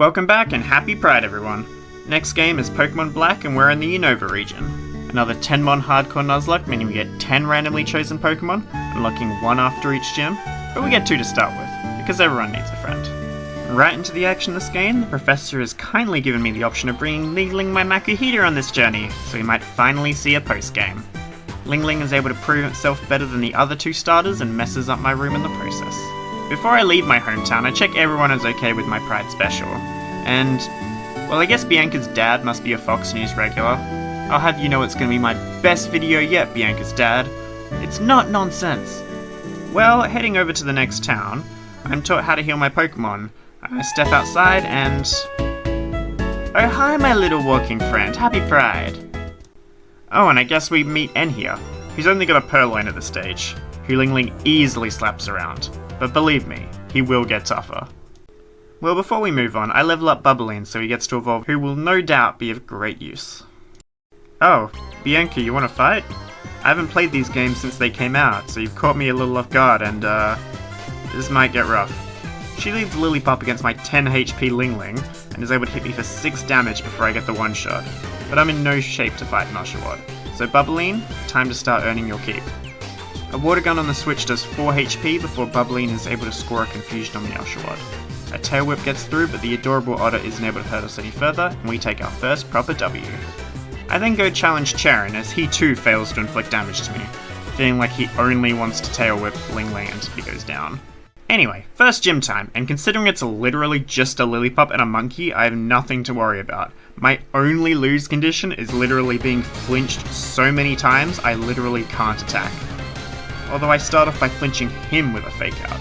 Welcome back and happy Pride everyone! Next game is Pokemon Black and we're in the Unova region. Another TenMon hardcore Nuzlocke, meaning we get 10 randomly chosen Pokemon, unlocking one after each gym, but we get 2 to start with, because everyone needs a friend. Right into the action this game, the professor has kindly given me the option of bringing Lingling my Makuhita on this journey, so we might finally see a post-game. Lingling is able to prove itself better than the other 2 starters and messes up my room in the process. Before I leave my hometown, I check everyone is okay with my Pride special. And, well, I guess Bianca's dad must be a Fox News regular. I'll have you know it's going to be my best video yet, Bianca's dad. It's not nonsense. Well, heading over to the next town, I'm taught how to heal my Pokemon. I step outside and... Oh hi my little walking friend, happy Pride! Oh, and I guess we meet N here, who's only got a Purloin at this stage, who Lingling easily slaps around. But believe me, he will get tougher. Well, before we move on, I level up Bubbling so he gets to evolve, who will no doubt be of great use. Oh, Bianca, you wanna fight? I haven't played these games since they came out, so you've caught me a little off guard and, this might get rough. She leads Lillipup against my 10 HP Lingling, and is able to hit me for 6 damage before I get the one shot. But I'm in no shape to fight Oshawott. So Bubbling, time to start earning your keep. A Water Gun on the Switch does 4 HP before Bubbling is able to score a Confusion on the Oshawott. A Tail Whip gets through, but the adorable Otter isn't able to hurt us any further, and we take our first proper W. I then go challenge Charon, as he too fails to inflict damage to me, feeling like he only wants to Tail Whip Lingling until he goes down. Anyway, first gym time, and considering it's literally just a Lillipup and a monkey, I have nothing to worry about. My only lose condition is literally being flinched so many times I literally can't attack. Although I start off by flinching him with a fake out.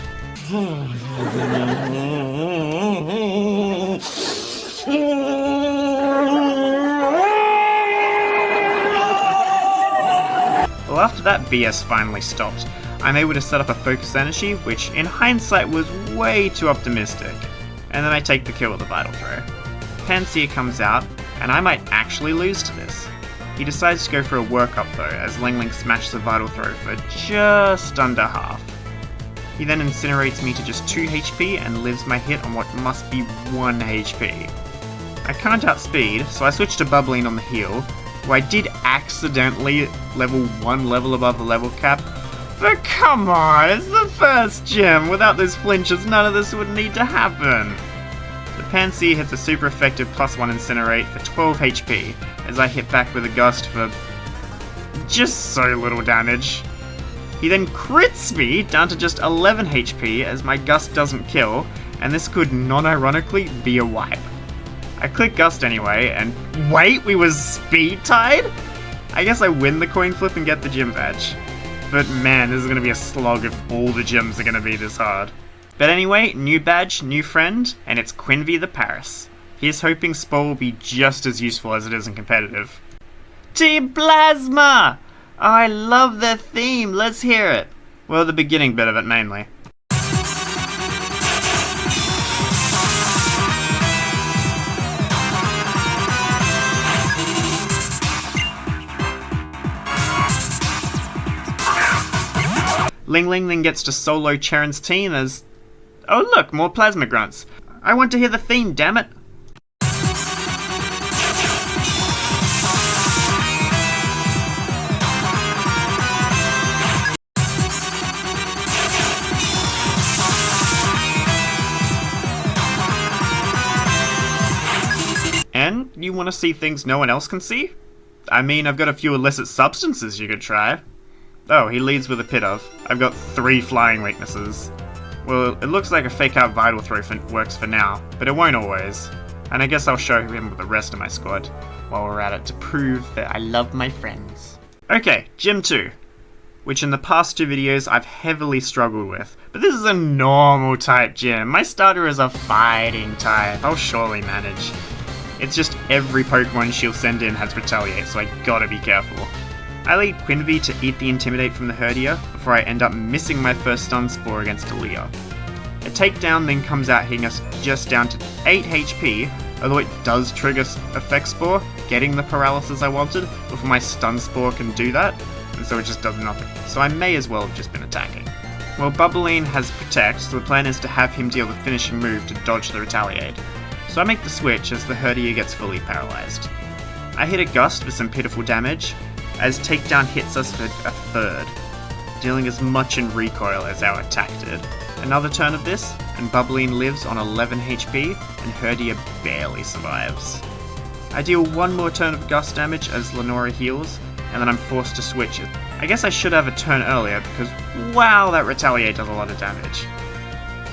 Well, after that BS finally stopped, I'm able to set up a Focus Energy, which in hindsight was way too optimistic. And then I take the kill with a Vital Throw. Pansear comes out, and I might actually lose to this. He decides to go for a workup though, as Lingling smashes a Vital Throw for just under half. He then incinerates me to just 2 HP and lives my hit on what must be 1 HP. I can't outspeed, so I switch to Bubbling on the heal, where I did accidentally level 1 level above the level cap. But come on, it's the first gym! Without those flinches, none of this would need to happen! The Pansear hits a super effective +1 Incinerate for 12 HP, as I hit back with a Gust for just so little damage. He then crits me down to just 11 HP as my Gust doesn't kill, and this could non-ironically be a wipe. I click Gust anyway, and wait, we was speed tied? I guess I win the coin flip and get the gym badge. But man, this is gonna be a slog if all the gyms are gonna be this hard. But anyway, new badge, new friend, and it's Quinvy the Paris. Here's hoping Spore will be just as useful as it is in competitive. Team Plasma! Oh, I love their theme, let's hear it. Well, the beginning bit of it mainly. Lingling then gets to solo Charon's team as... Oh look, more Plasma Grunts. I want to hear the theme, damn it! And you want to see things no one else can see? I mean, I've got a few illicit substances you could try. Oh, he leads with a Pidove. I've got 3 flying weaknesses. Well, it looks like a fake out Vital Throw works for now, but it won't always. And I guess I'll show him with the rest of my squad while we're at it to prove that I love my friends. Okay, Gym 2. Which in the past 2 videos I've heavily struggled with. But this is a normal type gym. My starter is a fighting type. I'll surely manage. It's just every Pokemon she'll send in has Retaliate, so I gotta be careful. I lead Quinvy to eat the Intimidate from the Herdia before I end up missing my first Stun Spore against Aaliyah. A takedown then comes out hitting us just down to 8 HP, although it does trigger Effect Spore, getting the paralysis I wanted before my Stun Spore can do that, and so it just does nothing. So I may as well have just been attacking. Well, Bubbling has Protect, so the plan is to have him deal the finishing move to dodge the Retaliate. so I make the switch as the Herdier gets fully paralyzed. I hit a gust for some pitiful damage, as takedown hits us for a third, dealing as much in recoil as our attack did. Another turn of this, and Bubbleen lives on 11 HP, and Herdier barely survives. I deal one more turn of gust damage as Lenora heals, and then I'm forced to switch it. I guess I should have a turn earlier, because wow, that Retaliate does a lot of damage.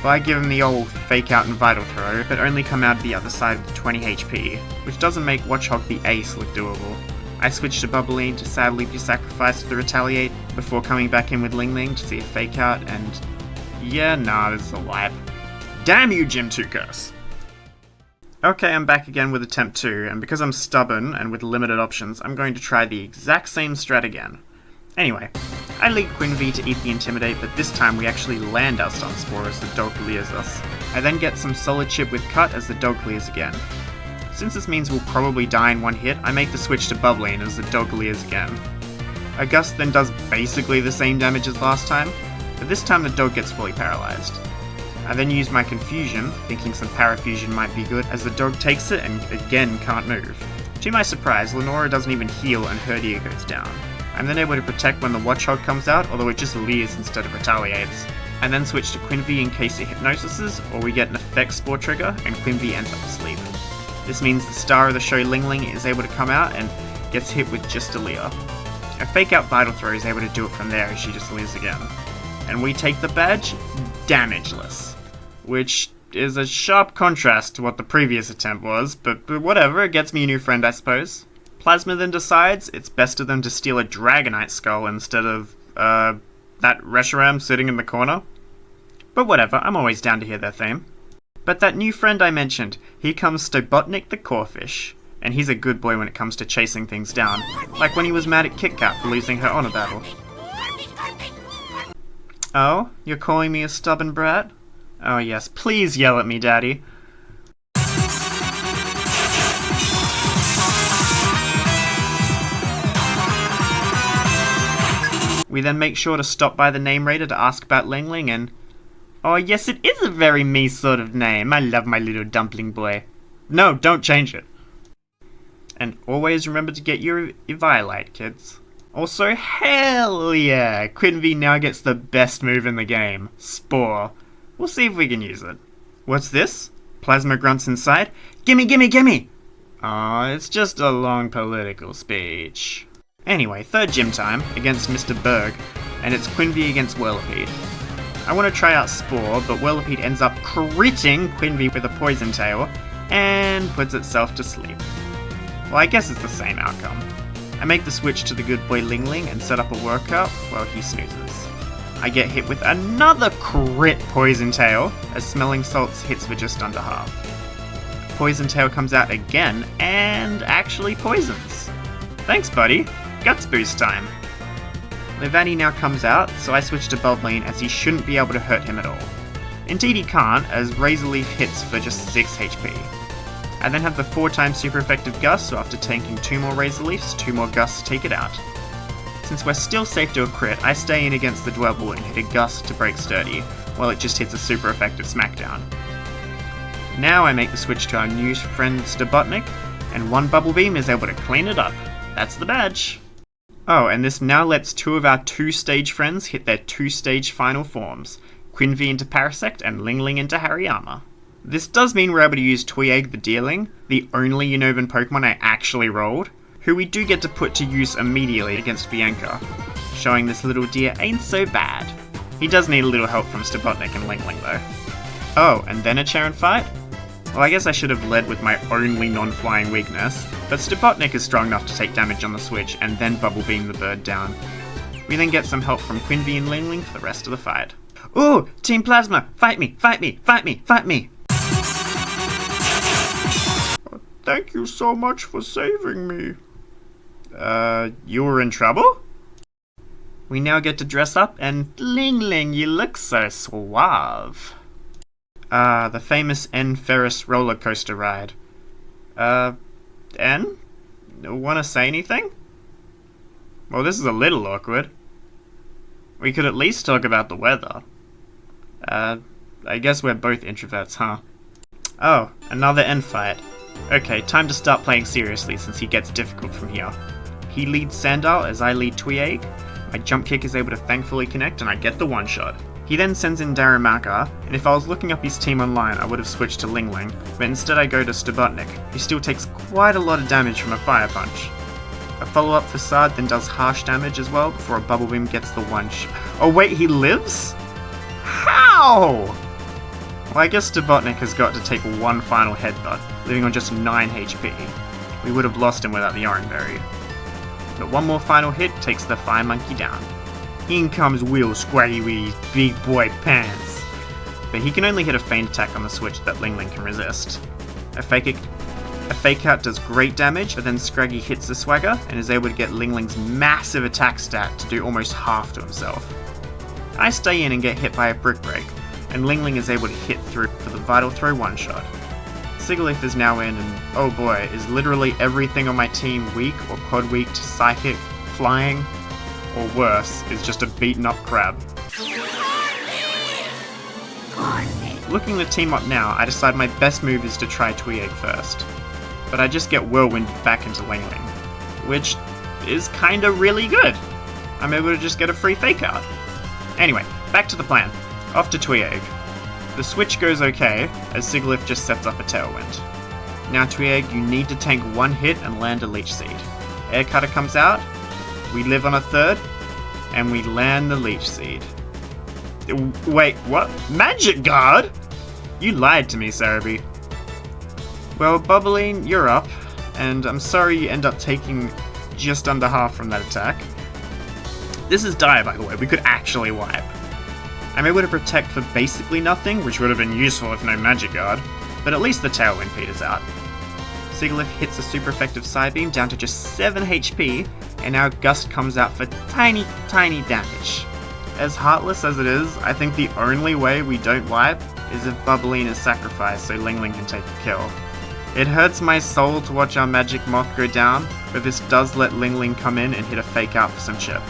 Well, I give him the old fake out and vital throw, but only come out the other side with 20 HP, which doesn't make Watchhog the ace look doable. I switch to Bubbleen to sadly be sacrificed to the Retaliate, before coming back in with Ling Ling to see a fake out, and yeah, nah, this is a wipe. Damn you, Gym 2 Curse! Okay, I'm back again with attempt 2, and because I'm stubborn and with limited options, I'm going to try the exact same strat again. Anyway, I lead Quinvee to eat the Intimidate, but this time we actually land our Stun Spore as the dog clears us. I then get some solid chip with Cut as the dog clears again. Since this means we'll probably die in one hit, I make the switch to Bubbleen as the dog clears again. A Gust then does basically the same damage as last time, but this time the dog gets fully paralyzed. I then use my Confusion, thinking some Parafusion might be good, as the dog takes it and again can't move. To my surprise, Lenora doesn't even heal and Herdier goes down. I'm then able to protect when the Watchhog comes out, although it just leers instead of retaliates. I then switch to Quinvee in case it hypnosises, or we get an effect Spore trigger, and Quinvee ends up asleep. This means the star of the show Ling Ling is able to come out and gets hit with just a leer. A fake out Vital Throw is able to do it from there as she just leers again. And we take the badge, damageless. Which is a sharp contrast to what the previous attempt was, but whatever, it gets me a new friend I suppose. Plasma then decides it's best of them to steal a Dragonite skull instead of, that Reshiram sitting in the corner. But whatever, I'm always down to hear their theme. But that new friend I mentioned, here comes Stobotnik the Corfish. And he's a good boy when it comes to chasing things down, like when he was mad at KitKat for losing her honor battle. Oh, you're calling me a stubborn brat? Oh yes, please yell at me, Daddy. We then make sure to stop by the name raider to ask about Ling Ling and... Oh yes, it is a very me sort of name. I love my little dumpling boy. No, don't change it. And always remember to get your Eviolite, kids. Also, hell yeah! Quinvee now gets the best move in the game. Spore. We'll see if we can use it. What's this? Plasma grunts inside. Gimme, gimme, gimme! Aw, it's just a long political speech. Anyway, third gym time, against Mr. Berg, and it's Quinvee against Whirlipede. I want to try out Spore, but Whirlipede ends up critting Quinvee with a Poison Tail, and puts itself to sleep. Well, I guess it's the same outcome. I make the switch to the good boy Ling Ling and set up a workout while he snoozes. I get hit with another crit Poison Tail, as Smelling Salts hits for just under half. Poison Tail comes out again, and actually poisons. Thanks, buddy. Guts boost time. Levani now comes out, so I switch to Bubbleen as he shouldn't be able to hurt him at all. Indeed he can't, as Razor Leaf hits for just 6 HP. I then have the 4x super effective Gust, so after tanking 2 more Razor Leafs, 2 more Gusts take it out. Since we're still safe to a crit, I stay in against the Dwebble and hit a Gust to break Sturdy, while it just hits a super effective Smackdown. Now I make the switch to our new friend Stobotnik, and one Bubble Beam is able to clean it up. That's the badge. Oh, and this now lets 2 of our 2-stage friends hit their 2-stage final forms, Quinvee into Parasect and Ling Ling into Hariyama. This does mean we're able to use Toyegg the Deerling, the only Unovan Pokemon I actually rolled, who we do get to put to use immediately against Bianca, showing this little deer ain't so bad. He does need a little help from Stobotnik and Ling Ling though. Oh, and then a Charon fight? Well, I guess I should have led with my only non-flying weakness, but Stobotnik is strong enough to take damage on the switch and then Bubble Beam the bird down. We then get some help from Quinvee and Ling Ling for the rest of the fight. Ooh! Team Plasma! Fight me! Fight me! Fight me! Fight me! Thank you so much for saving me. You were in trouble? We now get to dress up and Ling Ling, you look so suave. The famous N Ferris roller coaster ride. N? Wanna say anything? Well, this is a little awkward. We could at least talk about the weather. I guess we're both introverts, huh? Oh, another end fight. Okay, time to start playing seriously since he gets difficult from here. He leads Sandal as I lead Tweeg. My jump kick is able to thankfully connect and I get the one shot. He then sends in Darumaka, and if I was looking up his team online I would have switched to Ling Ling, but instead I go to Stubotnik, who still takes quite a lot of damage from a fire punch. A follow-up facade then does harsh damage as well before a bubble beam gets the one shot. Oh wait, he lives? How? Well, I guess Stubotnik has got to take one final headbutt, leaving on just 9 HP. We would have lost him without the Oranberry. But one more final hit takes the Fire Monkey down. In comes Will Scraggy with his big boy pants. But he can only hit a feint attack on the switch that Ling Ling can resist. A fake out does great damage, but then Scraggy hits the swagger and is able to get Ling Ling's massive attack stat to do almost half to himself. I stay in and get hit by a brick break, and Ling Ling is able to hit through for the Vital Throw one shot. Sigalith is now in, and oh boy, is literally everything on my team weak or quad weak to psychic, flying, or worse, is just a beaten up crab. Looking the team up now, I decide my best move is to try Tweeg first. But I just get whirlwinded back into Ling Ling, which is kinda really good. I'm able to just get a free fake out. Anyway, back to the plan. Off to Tweeg. The switch goes okay, as Sigalith just sets up a tailwind. Now Tweeg, you need to tank one hit and land a Leech Seed. Air Cutter comes out, we live on a third, and we land the Leech Seed. Wait, what? Magic Guard? You lied to me, Cerebi. Well, Bubbling, you're up, and I'm sorry you end up taking just under half from that attack. This is dire, by the way, we could actually wipe. I'm able to protect for basically nothing, which would have been useful if no Magic Guard, but at least the Tailwind peters out. Sigalith hits a super effective side beam down to just 7 HP, and now Gust comes out for tiny damage. As heartless as it is, I think the only way we don't wipe is if Bubbling is sacrificed so Ling Ling can take the kill. It hurts my soul to watch our Magic Moth go down, but this does let Ling Ling come in and hit a fake out for some chip.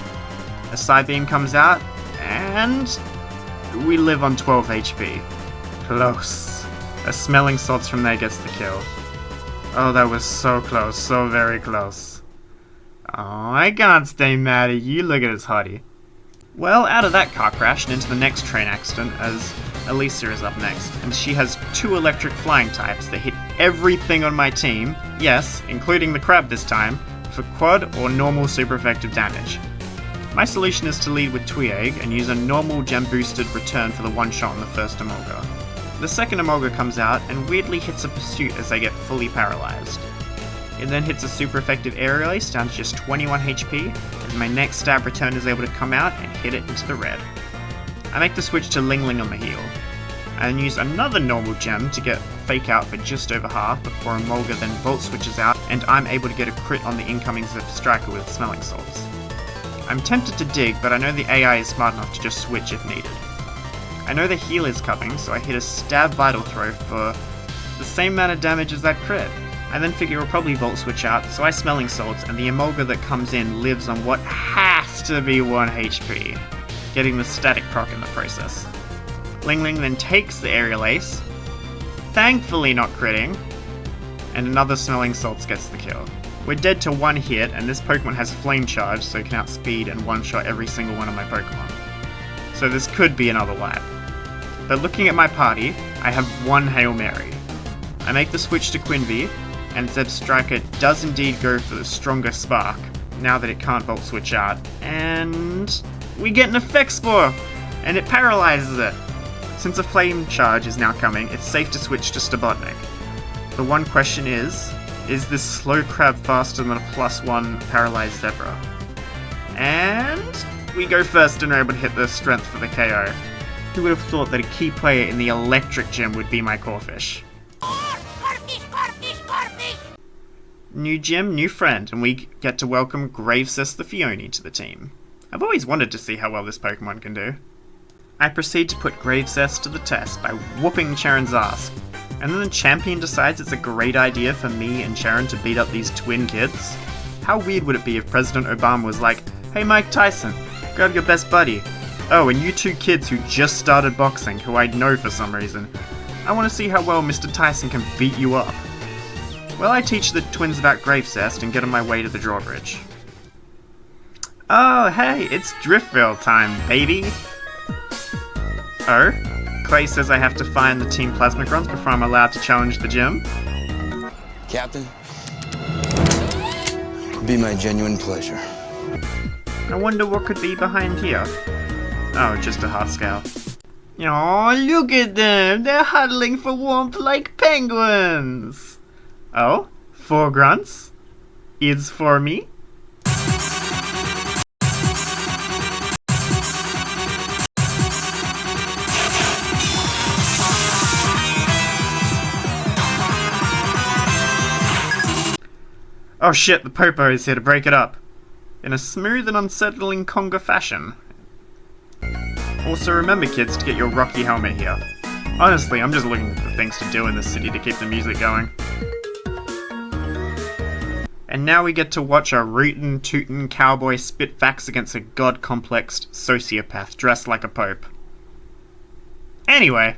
A side beam comes out, and we live on 12 HP. Close. A Smelling Salts from there gets the kill. Oh, that was so close, so very close. Oh, I can't stay mad at you, look at his hottie. Well, out of that car crash and into the next train accident, as Elisa is up next, and she has 2 electric flying types that hit everything on my team, yes, including the crab this time, for quad or normal super effective damage. My solution is to lead with Tweeg and use a normal gem boosted return for the one shot on the first Emolga. The second Emolga comes out and weirdly hits a pursuit as they get fully paralyzed. It then hits a super effective aerial ace down to just 21 HP, as my next stab return is able to come out and hit it into the red. I make the switch to Ling Ling on the heel. I then use another normal gem to get fake out for just over half before Emolga then Volt switches out and I'm able to get a crit on the incoming Zip Striker with Smelling Salts. I'm tempted to dig, but I know the AI is smart enough to just switch if needed. I know the heal is coming, so I hit a stab Vital Throw for the same amount of damage as that crit. I then figure it'll probably Volt switch out, so I Smelling Salts, and the Emolga that comes in lives on what has to be 1 HP, getting the static proc in the process. Ling Ling then takes the aerial ace, thankfully not critting, and another Smelling Salts gets the kill. We're dead to 1 hit, and this Pokemon has Flame Charge, so it can outspeed and one-shot every single one of my Pokemon. So this could be another wipe. But looking at my party, I have 1 Hail Mary. I make the switch to Quinvy, and Zeb Striker does indeed go for the stronger Spark, now that it can't Volt Switch out, and we get an Effect Spore, and it paralyzes it. Since a Flame Charge is now coming, it's safe to switch to Stubotnik. The one question is this slow crab faster than a +1 paralyzed Zebra? And we go first and are able to hit the strength for the KO. Who would have thought that a key player in the electric gym would be my Corphish? New gym, new friend, and we get to welcome Gravesess the Fione to the team. I've always wanted to see how well this Pokemon can do. I proceed to put Gravesess to the test by whooping Charon's ass, and then the champion decides it's a great idea for me and Charon to beat up these twin kids. How weird would it be if President Obama was like, "Hey Mike Tyson, grab your best buddy. Oh, and you 2 kids who just started boxing, who I know for some reason. I want to see how well Mr. Tyson can beat you up. Well, I teach the twins about Gravecest and get on my way to the drawbridge. Oh, hey, it's Driftville time, baby! Oh? Clay says I have to find the Team Plasmacrons before I'm allowed to challenge the gym? Captain, it'll be my genuine pleasure. I wonder what could be behind here. Oh, just a hot scout. Oh, look at them! They're huddling for warmth like penguins! Oh? 4 grunts? Is for me? Oh shit, the Popo is here to break it up. In a smooth and unsettling conga fashion. Also remember kids to get your Rocky helmet here. Honestly, I'm just looking for things to do in this city to keep the music going. And now we get to watch a rootin' tootin' cowboy spit facts against a god-complexed sociopath dressed like a pope. Anyway.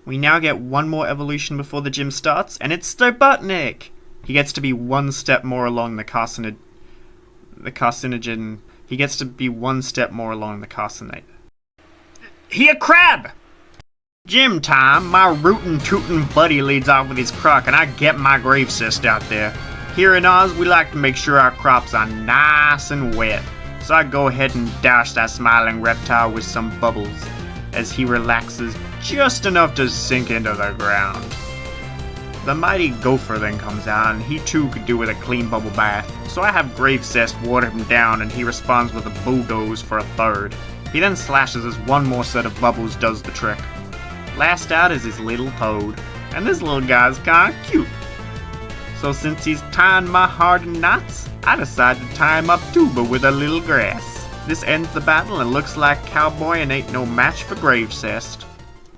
We now get one more evolution before the gym starts, and it's Stobutnik! He gets to be one step more along the carcinogen. He gets to be one step more along the carcinate. Here, crab! Gym time, my rootin' tootin' buddy leads off with his crock, and I get my Gravecest out there. Here in Oz, we like to make sure our crops are nice and wet, so I go ahead and dash that smiling reptile with some bubbles, as he relaxes just enough to sink into the ground. The mighty gopher then comes out, and he too could do with a clean bubble bath, so I have Gravecest water him down, and he responds with a bulldoze for a third. He then slashes as one more set of bubbles does the trick. Last out is his little toad, and this little guy's kinda cute. So since he's tying my heart in knots, I decide to tie him up too, but with a little grass. This ends the battle and looks like Cowboy and ain't no match for Gravecest.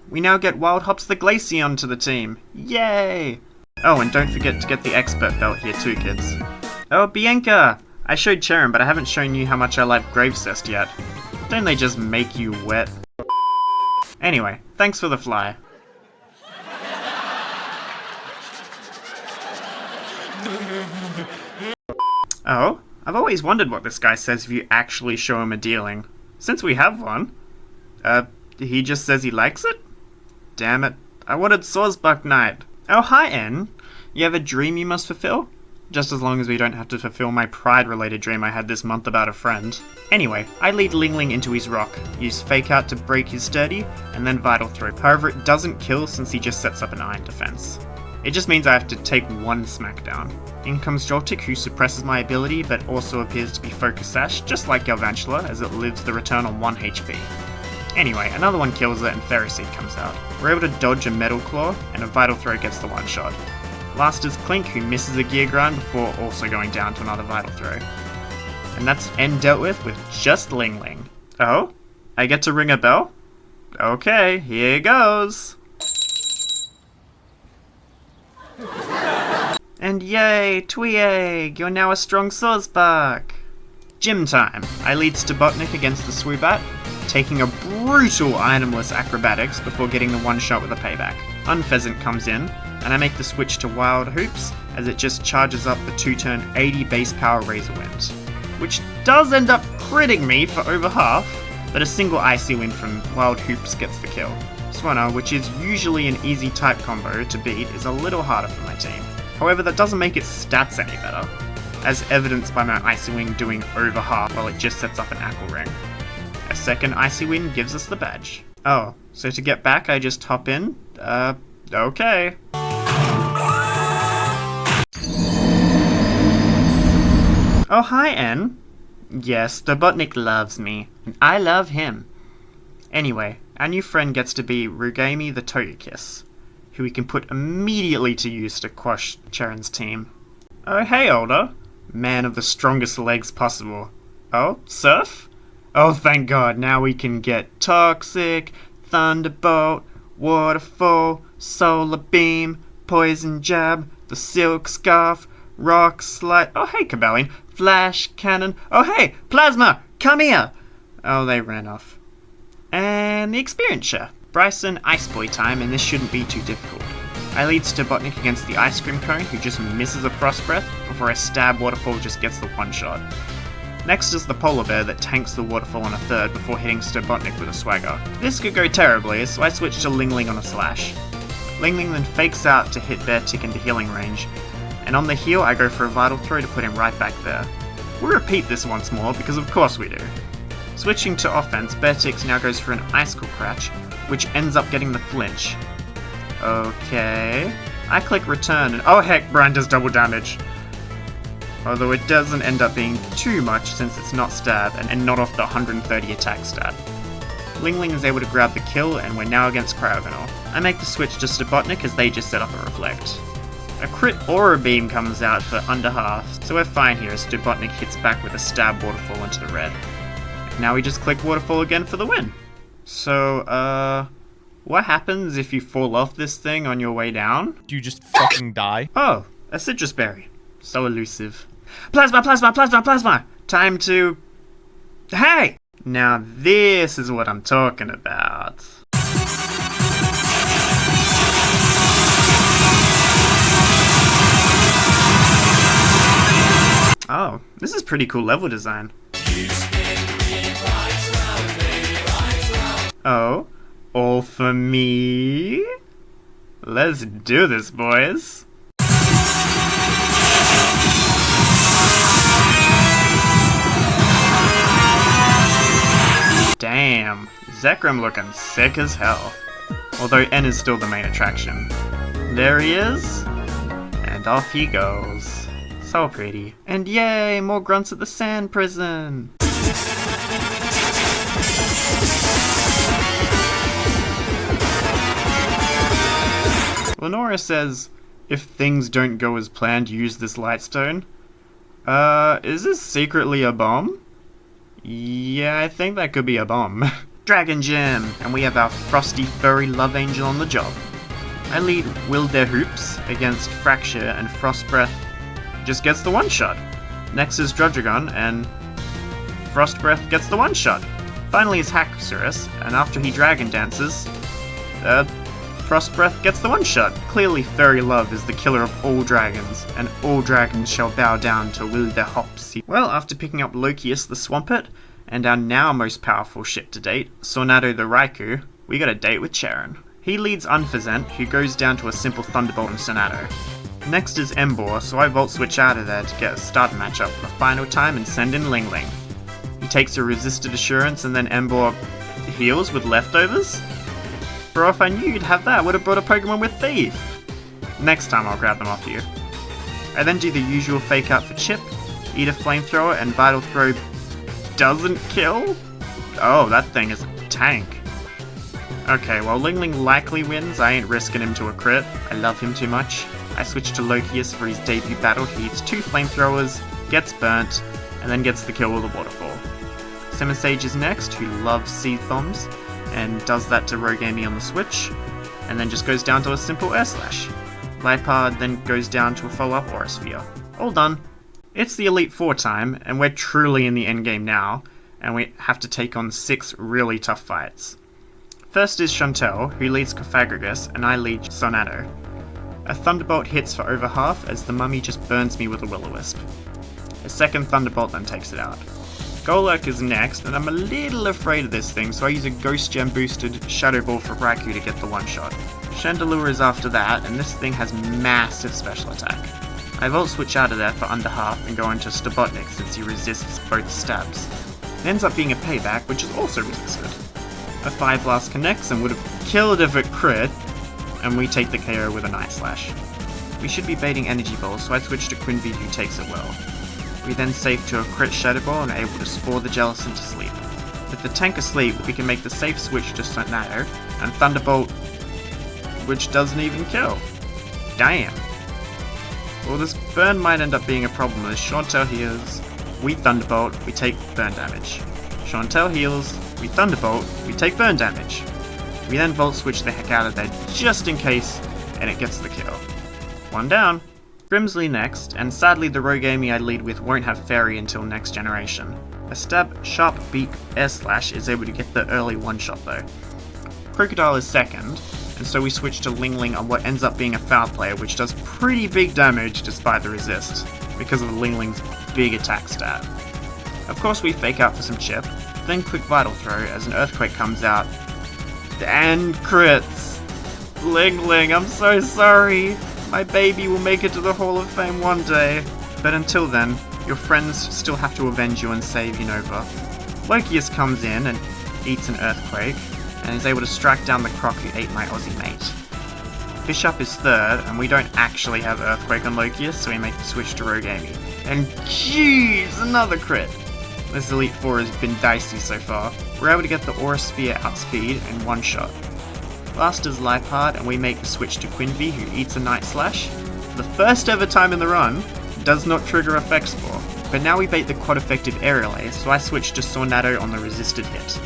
We now get Wild Hops the Glaceon to the team. Yay! Oh, and don't forget to get the expert belt here too, kids. Oh, Bianca! I showed Charon, but I haven't shown you how much I like Gravecest yet. Don't they just make you wet? Anyway, thanks for the fly. Oh? I've always wondered what this guy says if you actually show him a dealing. Since we have one. He just says he likes it? Damn it. I wanted Sorsbuck Night. Oh, hi, N. You have a dream you must fulfill? Just as long as we don't have to fulfill my pride-related dream I had this month about a friend. Anyway, I lead Ling Ling into his rock, use Fake Out to break his sturdy, and then Vital Throw. However, it doesn't kill since he just sets up an iron defense. It just means I have to take one smackdown. In comes Joltik, who suppresses my ability, but also appears to be Focus Sash, just like Galvantula, as it lives the return on 1 HP. Anyway, another one kills it and Ferroseed comes out. We're able to dodge a Metal Claw, and a Vital Throw gets the one shot. Last is Clink, who misses a Gear Grind before also going down to another Vital Throw. And that's N dealt with just Ling Ling. Oh? I get to ring a bell? Okay, here goes! And yay, Tweeg, you're now a strong Sorsbuck! Gym time. I lead Stobutnik against the Swoobat, taking a brutal itemless acrobatics before getting the one shot with a payback. Unpheasant comes in, and I make the switch to Wild Hoops, as it just charges up the 2-turn 80 base power Razor Wind, which does end up critting me for over half, but a single Icy Wind from Wild Hoops gets the kill. Swanna, which is usually an easy type combo to beat, is a little harder for my team. However, that doesn't make its stats any better, as evidenced by my Icy Wing doing over half while it just sets up an Aqua Ring. A second Icy Wind gives us the badge. Oh, so to get back I just hop in? Okay. Oh, hi, N. Yes, Stobutnik loves me, and I love him. Anyway, our new friend gets to be Rugami the Togekiss, who we can put immediately to use to quash Charon's team. Oh, hey, Older. Man of the strongest legs possible. Oh, Surf? Oh, thank God, now we can get Toxic, Thunderbolt, Waterfall, Solar Beam, poison jab, the silk scarf, rock slide. Oh hey, Cabellion. Flash cannon. Oh hey, plasma, come here. Oh, they ran off. And the experience share. Bryson, Ice Boy time, and this shouldn't be too difficult. I lead Stubotnik against the ice cream cone, who just misses a frost breath before a stab waterfall just gets the one shot. Next is the polar bear that tanks the waterfall on a third before hitting Stubotnik with a swagger. This could go terribly, so I switch to Ling Ling on a slash. Ling Ling then fakes out to hit Bear Tick into healing range, and on the heal I go for a vital throw to put him right back there. We repeat this once more, because of course we do. Switching to offense, Bear Tick now goes for an icicle crouch, which ends up getting the flinch. Okay. I click return and oh heck, Brian does double damage. Although it doesn't end up being too much since it's not stab and not off the 130 attack stat. Ling Ling is able to grab the kill and we're now against Cryogonal. I make the switch to Stubotnik as they just set up a reflect. A crit Aura Beam comes out for under half, so we're fine here as Stubotnik hits back with a stab waterfall into the red. Now we just click waterfall again for the win. So, what happens if you fall off this thing on your way down? Do you just fucking die? Oh, a citrus berry. So elusive. Plasma, plasma, plasma, plasma! Time to... Hey! Now this is what I'm talking about. Oh, this is pretty cool level design. Oh, all for me? Let's do this, boys. Damn, Zekrom looking sick as hell. Although N is still the main attraction. There he is, and off he goes. So pretty. And yay, more grunts at the sand prison! Lenora says, if things don't go as planned, use this lightstone. Is this secretly a bomb? Yeah, I think that could be a bomb. Dragon Gem! And we have our frosty furry love angel on the job. I lead Will Der Hoops against Fracture, and Frost Breath just gets the one shot. Next is Druddragon, and Frost Breath gets the one shot. Finally is Haxorus, and after he dragon dances, Frost Breath gets the one shot. Clearly Furry Love is the killer of all dragons, and all dragons shall bow down to Will Der Hoops. Well, after picking up Lokius the Swampert, and our now most powerful ship to date, Sornado the Raikou, we got a date with Charon. He leads Unfazent, who goes down to a simple Thunderbolt and Sornado. Next is Embor, so I Volt Switch out of there to get a start matchup for the final time and send in Ling Ling. He takes a Resisted Assurance and then Embor heals with leftovers? Bro, if I knew you'd have that, I would have brought a Pokemon with Thief! Next time I'll grab them off you. I then do the usual fake out for Chip, eat a Flamethrower, and Vital Throw doesn't kill? Oh, that thing is a tank. Okay, while Ling Ling likely wins, I ain't risking him to a crit. I love him too much. I switch to Lokius for his debut battle. He eats 2 Flamethrowers, gets burnt, and then gets the kill with a Waterfall. Simisage is next, who loves Seed Bombs, and does that to Rogue Amy on the switch, and then just goes down to a simple Air Slash. Lipard then goes down to a follow-up Aura Sphere. All done. It's the Elite Four time, and we're truly in the endgame now, and we have to take on 6 really tough fights. First is Chantel, who leads Cofagrigus, and I lead Sornado. A Thunderbolt hits for over half, as the mummy just burns me with a Will-O-Wisp. A second Thunderbolt then takes it out. Golurk is next, and I'm a little afraid of this thing, so I use a Ghost Gem boosted Shadow Ball for Raikou to get the one shot. Chandelure is after that, and this thing has massive special attack. I Volt Switch out of there for under half and go into Stubotnik since he resists both stabs. It ends up being a payback, which is also resisted. A Fire Blast connects and would have killed if it crit, and we take the KO with a Night Slash. We should be baiting Energy Ball, so I switch to Quinvy, who takes it well. We then save to a crit Shadow Ball and are able to Spore the Jellicent to sleep. With the tank asleep, we can make the safe switch to Sornado, and Thunderbolt, which doesn't even kill. Damn. Well, this burn might end up being a problem as Chantel heals, we Thunderbolt, we take burn damage. Chantel heals, we Thunderbolt, we take burn damage. We then Volt Switch the heck out of there just in case, and it gets the kill. one down. Grimsley next, and sadly the rogue Amy I lead with won't have Fairy until next generation. A stab, sharp beak, air slash is able to get the early one-shot though. Crocodile is second, and so we switch to Ling Ling on what ends up being a foul player which does pretty big damage despite the resist, because of Ling Ling's big attack stat. Of course we fake out for some chip, then quick vital throw as an earthquake comes out, and crits! Ling Ling, I'm so sorry! My baby will make it to the Hall of Fame one day. But until then, your friends still have to avenge you and save Unova. Lokius comes in and eats an earthquake, and is able to strike down the croc who ate my Aussie mate. Bishop is third, and we don't actually have earthquake on Lokius, so we make the switch to Rogue Amy. And jeez, another crit! This Elite Four has been dicey so far. We're able to get the Aura Sphere outspeed in one shot. Last is Lifeheart, and we make the switch to Quinvy, who eats a Night Slash. The first ever time in the run, does not trigger Effect Spore, but now we bait the quad effective Aerial Ace, so I switch to Sornado on the resisted hit.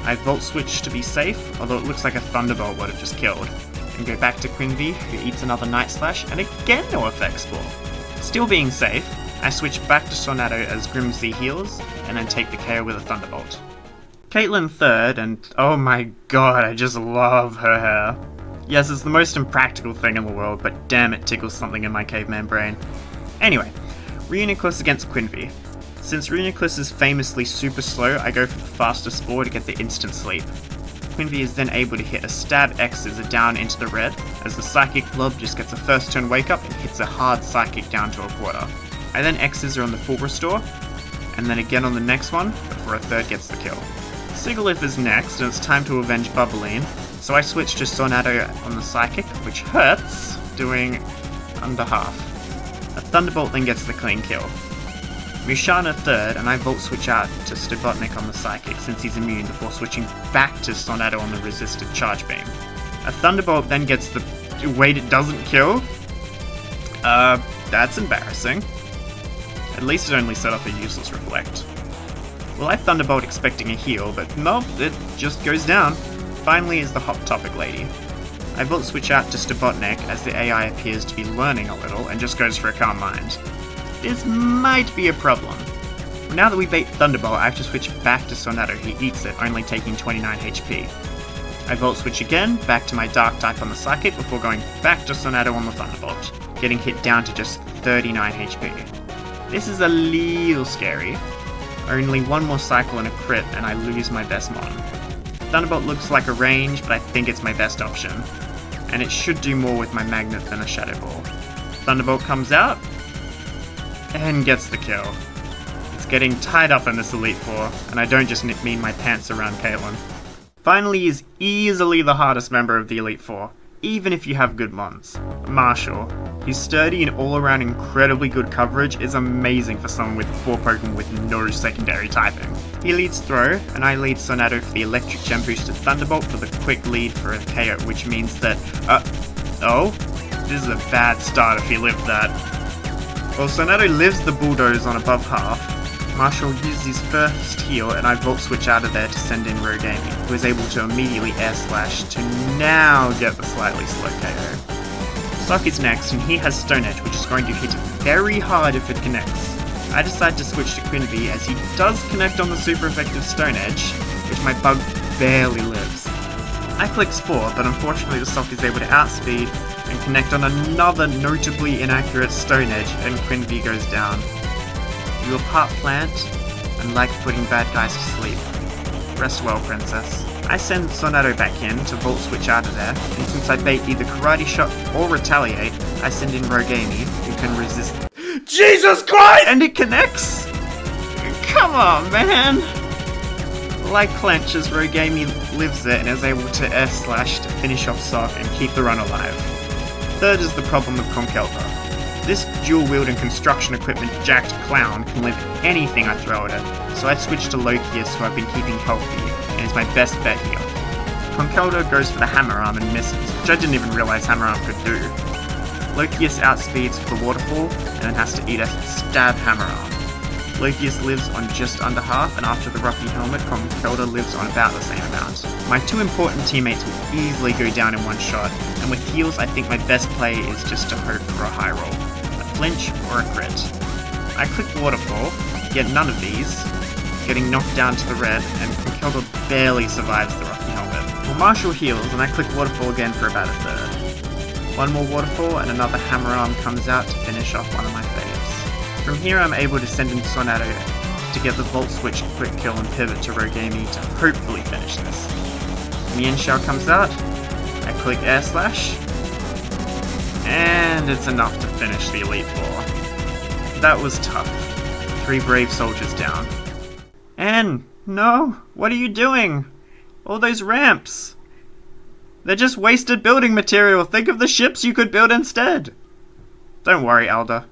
I Volt Switch to be safe, although it looks like a Thunderbolt would have just killed, and go back to Quinvy, who eats another Night Slash, and again no Effect Spore. Still being safe, I switch back to Sornado as Grimsy heals, and then take the KO with a Thunderbolt. Caitlyn third, and oh my god, I just love her hair. Yes, it's the most impractical thing in the world, but damn it tickles something in my caveman brain. Anyway, Reuniclus against Quinvy. Since Reuniclus is famously super slow, I go for the faster spore to get the instant sleep. Quinvy is then able to hit a stab X's down into the red, as the Psychic Blob just gets a first turn wake up and hits a hard Psychic down to a quarter. I then X's her on the full restore, and then again on the next one, before a third gets the kill. Sigalith is next, and it's time to avenge Bubbline, so I switch to Sornado on the Psychic, which hurts, doing under half. A Thunderbolt then gets the clean kill. Mushana third, and I Volt Switch out to Stobotnik on the Psychic since he's immune before switching back to Sornado on the resisted Charge Beam. A Thunderbolt then gets the... wait, it doesn't kill? That's embarrassing. At least it only set up a useless Reflect. Well, I Thunderbolt expecting a heal, but nope, it just goes down. Finally is the Hot Topic Lady. I Volt Switch out to Stobotnik as the AI appears to be learning a little and just goes for a Calm Mind. This might be a problem. Now that we bait Thunderbolt, I have to switch back to Sornado, who eats it, only taking 29 HP. I Volt Switch again, back to my Dark type on the Psychic before going back to Sornado on the Thunderbolt, getting hit down to just 39 HP. This is a little scary. Only one more cycle and a crit, and I lose my best mon. Thunderbolt looks like a range, but I think it's my best option, and it should do more with my Magnet than a Shadow Ball. Thunderbolt comes out, and gets the kill. It's getting tied up in this Elite Four, and I don't just mean my pants around Caitlyn. Finally is easily the hardest member of the Elite Four, even if you have good mons. Marshall. His sturdy and all-around incredibly good coverage is amazing for someone with 4 Pokemon with no secondary typing. He leads Throw, and I lead Sornado for the Electric Gem boosted Thunderbolt for the quick lead for a KO, which means that, oh? This is a bad start if he lived that. Well, Sornado lives the Bulldoze on above half. Marshall uses his first heal, and I Volt Switch out of there to send in Rogue Amy, who is able to immediately Air Slash to now get the slightly slow KO. Sock is next, and he has Stone Edge, which is going to hit very hard if it connects. I decide to switch to Quinvy, as he does connect on the super effective Stone Edge, which my bug barely lives. I click Spore, but unfortunately the Sock is able to outspeed and connect on another notably inaccurate Stone Edge, and Quinvy goes down. You are part plant, and like putting bad guys to sleep. Rest well, princess. I send Sornado back in to Volt Switch out of there, and since I bait either Karate Shot or Retaliate, I send in Rogue Amy, who can resist. Jesus Christ! And it connects? Come on, man! Like Clench, as Rogue Amy lives it and is able to Air Slash to finish off Sock and keep the run alive. Third is the problem with Conkelta. This dual-wielding construction equipment jacked clown can live anything I throw at it, so I switch to Lokius, who I've been keeping healthy, and is my best bet here. Conkelta goes for the Hammer Arm and misses, which I didn't even realise Hammer Arm could do. Lokius outspeeds for the Waterfall, and then has to eat a stab Hammer Arm. Lokius lives on just under half, and after the Rocky Helmet, Conkelda lives on about the same amount. My two important teammates will easily go down in one shot, and with heals I think my best play is just to hope for a high roll, a flinch or a crit. I click Waterfall, get none of these, getting knocked down to the red, and Conkelda barely survives the Rocky Helmet. Well, Marshall heals, and I click Waterfall again for about a third. One more Waterfall, and another Hammer Arm comes out to finish off one of my faves. From here I'm able to send in Sonato to get the Volt Switch quick kill and pivot to Rogami to hopefully finish this. When the end shell comes out, I click Air Slash, and it's enough to finish the Elite Four. That was tough. 3 brave soldiers down. And no, what are you doing? All those ramps! They're just wasted building material. Think of the ships you could build instead. Don't worry, Elder.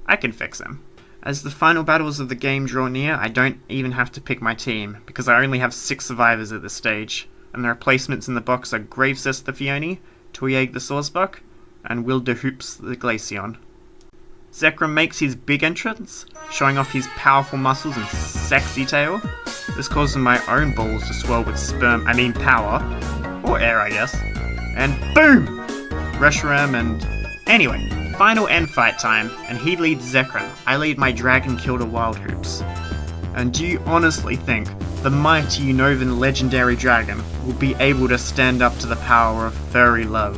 I can fix them. As the final battles of the game draw near, I don't even have to pick my team, because I only have 6 survivors at this stage, and the replacements in the box are Gravecest the Fione, Toyeg the Sawsbuck, and Wildehoops the Glaceon. Zekrom makes his big entrance, showing off his powerful muscles and sexy tail. This causes my own balls to swell with power, or air I guess, and boom! Reshiram and... Anyway, final end fight time, and he leads Zekrom. I lead my Dragon Kilder Wildhoops. And do you honestly think the mighty Unovan legendary dragon will be able to stand up to the power of furry love?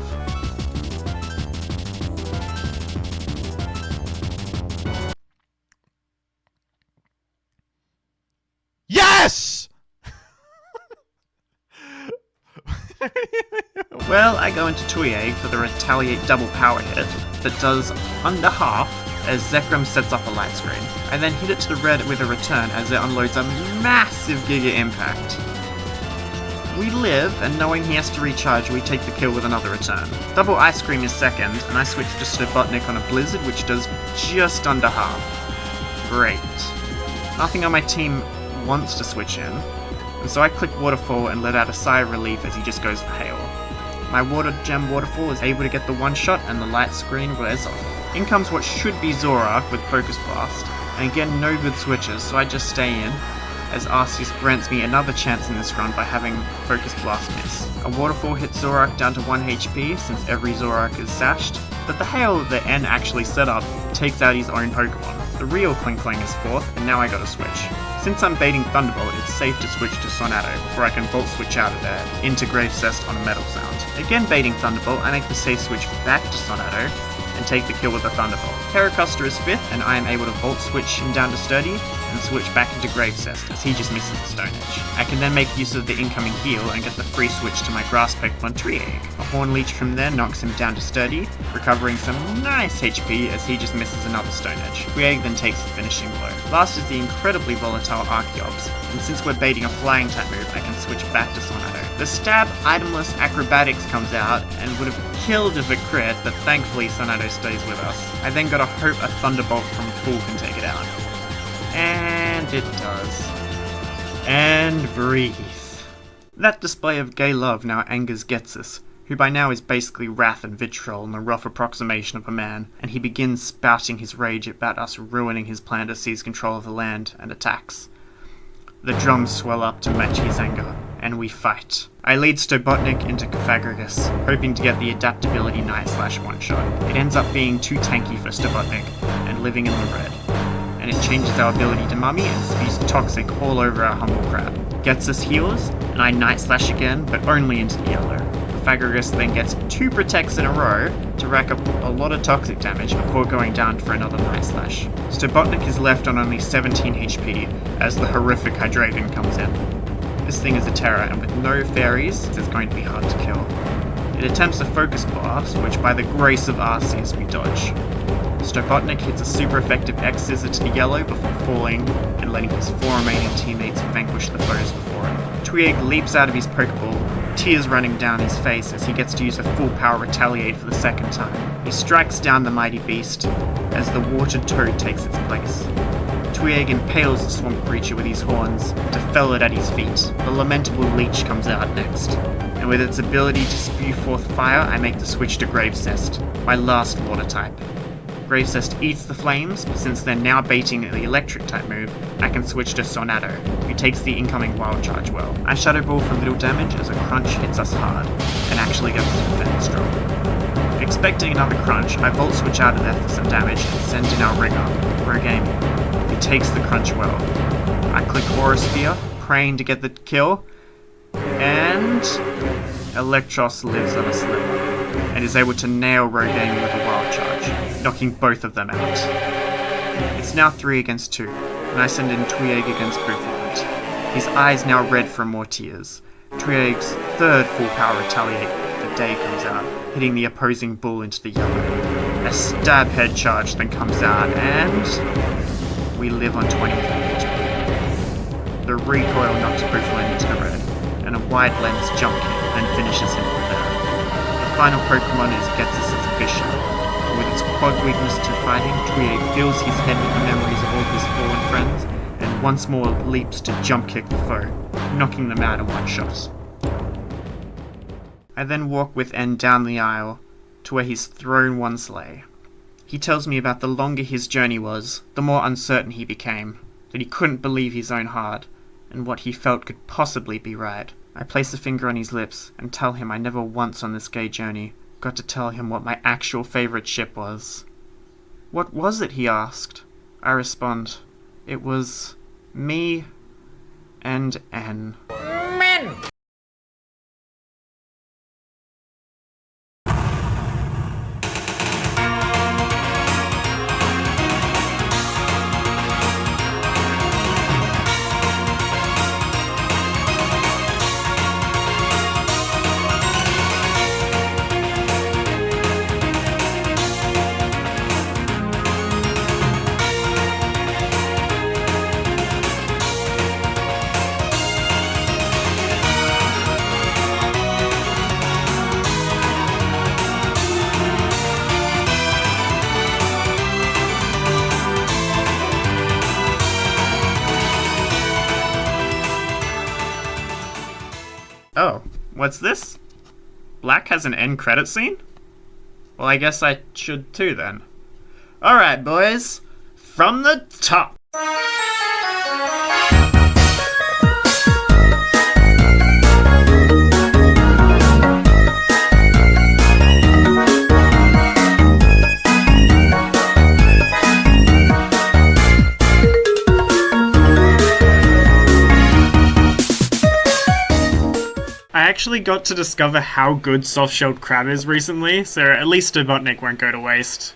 Yes! Well, I go into Toyeg for the Retaliate double power hit that does under half as Zekrom sets up a light screen. I then hit it to the red with a return as it unloads a massive Giga Impact. We live, and knowing he has to recharge, we take the kill with another return. Double Ice Cream is second, and I switch to Slobotnik on a Blizzard, which does just under half. Great. Nothing on my team wants to switch in, and so I click Waterfall and let out a sigh of relief as he just goes for Hail. My Water Gem Waterfall is able to get the one shot, and the light screen wears off. In comes what should be Zorak with Focus Blast, and again no good switches, so I just stay in, as Arceus grants me another chance in this run by having Focus Blast miss. A Waterfall hits Zorak down to 1 HP since every Zorak is sashed, but the Hail that N actually set up takes out his own Pokemon. The real Kling Kling is fourth, and now I gotta switch. Since I'm baiting Thunderbolt, it's safe to switch to Sonato before I can Volt Switch out of there into Gravecest on a Metal Sound. Again baiting Thunderbolt, I make the safe switch back to Sonato and take the kill with the Thunderbolt. Terracosta is fifth, and I am able to Volt Switch him down to Sturdy and switch back into Gravecest as he just misses the Stone Edge. I can then make use of the incoming heal and get the free switch to my Grass Pokemon Toyeg. A Horn Leech from there knocks him down to Sturdy, recovering some nice HP as he just misses another Stone Edge. Toyeg then takes the finishing blow. Last is the incredibly volatile Archeops, and since we're baiting a flying type move, I can switch back to Sonato. The stab itemless Acrobatics comes out and would have killed if it crit, but thankfully Sonato stays with us. I then gotta hope a Thunderbolt from full can take it out. And it does. And breathe. That display of gay love now angers Getsus, who by now is basically wrath and vitriol in the rough approximation of a man, and he begins spouting his rage about us ruining his plan to seize control of the land, and attacks. The drums swell up to match his anger, and we fight. I lead Stobotnik into Pythagoras, hoping to get the adaptability Night Slash one-shot. It ends up being too tanky for Stobotnik, and living in the red. And it changes our ability to Mummy and spews Toxic all over our humble crab. Gets us heals, and I Night Slash again, but only into the yellow. Pythagoras then gets 2 Protects in a row to rack up a lot of Toxic damage before going down for another Night Slash. Stobotnik is left on only 17 HP as the horrific Hydreigon comes in. This thing is a terror, and with no fairies, it's going to be hard to kill. It attempts a Focus Blast, which by the grace of Arceus we dodge. Stobotnik hits a super effective X-Scissor to the yellow before falling and letting his 4 remaining teammates vanquish the foes before him. Toyeg leaps out of his Pokeball, tears running down his face as he gets to use a full power Retaliate for the second time. He strikes down the mighty beast as the watered toad takes its place. Toyeg impales the swamp creature with his horns to fell it at his feet. The lamentable leech comes out next, and with its ability to spew forth fire, I make the switch to Gravecest, my last water type. Gravecest eats the flames, but since they're now baiting the electric type move, I can switch to Sonado, who takes the incoming wild charge well. I Shadow Ball for little damage as a crunch hits us hard, and actually gets to defend strong. Expecting another crunch, I Volt Switch out of there for some damage and send in our Ringer, Rogaming, who takes the crunch well. I click Aura Sphere, praying to get the kill, and Electros lives on a sliver, and is able to nail Rogaming with a wild charge, knocking both of them out. It's now 3 against 2, and I send in Tweeg against Buffalant. His eyes now red from more tears. Tweeg's third full power retaliate, the day comes out, hitting the opposing bull into the yellow. A stab head charge then comes out, and we live on 23 HP. The recoil knocks Buffalant into the red, and a wide lens jump kick then finishes him from there. The final Pokemon is Ghetsis' Bishop. With its quad weakness to fighting, Tweeg fills his head with the memories of all his fallen friends, and once more leaps to jump kick the foe, knocking them out in one shot. I then walk with N down the aisle to where he's thrown one sleigh. He tells me about the longer his journey was, the more uncertain he became, that he couldn't believe his own heart, and what he felt could possibly be right. I place a finger on his lips and tell him I never once on this gay journey got to tell him what my actual favourite ship was. What was it, he asked. I respond, it was me and N. Oh, what's this? Black has an end credit scene? Well, I guess I should too then. Alright, boys, from the top. I actually got to discover how good soft-shelled crab is recently, so at least a Botnik won't go to waste.